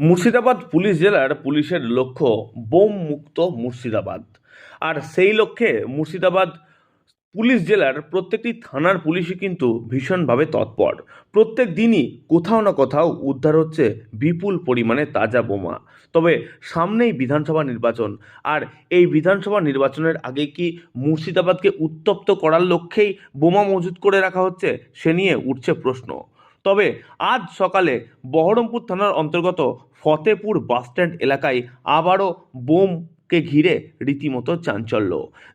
Murshidabad police জেলার পুলিশের লক্ষ্য বোম মুক্ত মুর্শিদাবাদ। আর সেই লক্ষ্যে মুর্শিদাবাদ পুলিশ জেলার প্রত্যেকটি থানার পুলিশই কিন্তু ভীষণভাবে তৎপর। প্রত্যেক দিনই কোথাও না কোথাও উদ্ধার হচ্ছে বিপুল পরিমাণে তাজা বোমা। তবে সামনেই বিধানসভা নির্বাচন, আর এই বিধানসভা নির্বাচনের আগে কি মুর্শিদাবাদকে উত্তপ্ত করার লক্ষ্যেই বোমা মজুত করে রাখা হচ্ছে, সে নিয়ে উঠছে প্রশ্ন। তবে আজ সকালে বহরমপুর থানার অন্তর্গত ফতেপুর বাসস্ট্যান্ড এলাকায় আবারও বোমকে ঘিরে রীতিমতো চাঞ্চল্য।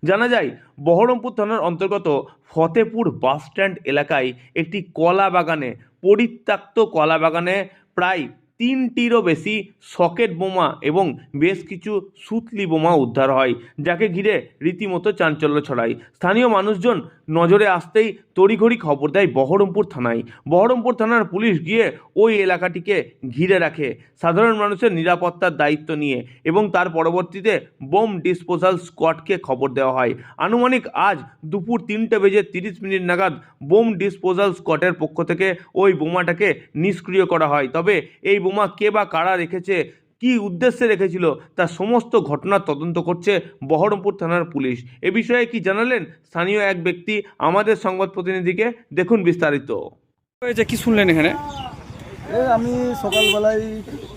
জানা যায়, বহরমপুর থানার অন্তর্গত ফতেপুর বাসস্ট্যান্ড এলাকায় একটি কলা বাগানে, পরিত্যক্ত কলা বাগানে প্রায় 3টিরও বেশি সকেট বোমা এবং বেশ কিছু সুতলি বোমা উদ্ধার হয়, যাকে ঘিরে রীতিমতো চাঞ্চল্য ছড়ায়। স্থানীয় মানুষজন নজরে আসতেই তড়িঘড়ি খবর দেয় বহরমপুর থানায়। বহরমপুর থানার পুলিশ গিয়ে ওই এলাকাটিকে ঘিরে রাখে সাধারণ মানুষের নিরাপত্তার দায়িত্ব নিয়ে, এবং তার পরবর্তীতে বোম ডিসপোজাল স্কোয়াডকে খবর দেওয়া হয়। আনুমানিক আজ দুপুর 3:30 নাগাদ বোম ডিসপোজাল স্কোয়াডের পক্ষ থেকে ওই বোমাটাকে নিষ্ক্রিয় করা হয়। তবে এই বোমা কে বা কারা রেখেছে, কী উদ্দেশ্যে রেখেছিল, তার সমস্ত ঘটনার তদন্ত করছে বহরমপুর থানার পুলিশ। এ বিষয়ে কি জানালেন স্থানীয় এক ব্যক্তি আমাদের সংবাদ প্রতিনিধিকে, দেখুন বিস্তারিত। হয়েছে কি শুনলেন এখানে? আমি সকালবেলায়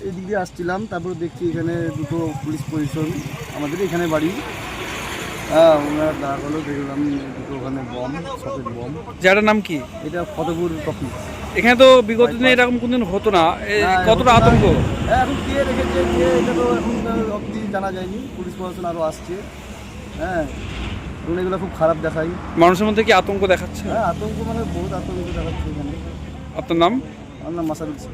এদিক দিয়ে আসছিলাম, তারপর দেখছি এখানে দুটো পুলিশ পজিশন, আমাদের এখানে বাড়ি। ওনার দাঁড় হলো, দেখলাম দুটো ওখানে বম, সকেট বম। জায়গাটার নাম কি? এটা ফতেপুর টপিক। এখানে তো বিগত দিনে এরকম কোনদিন হতো না, কতটা আতঙ্ক? এখন কে রেখেছে, কে, এটা তো এখন অবধি জানা যায়নি। পুলিশ প্রশাসন আরও আসছে। এবং এগুলো খুব খারাপ দেখায়। মানুষের মধ্যে কি আতঙ্ক দেখাচ্ছে? আতঙ্ক মানে বহুত আতঙ্ক দেখাচ্ছে এখানে। আপনার নাম? আমার নাম মাসারুল শেখ।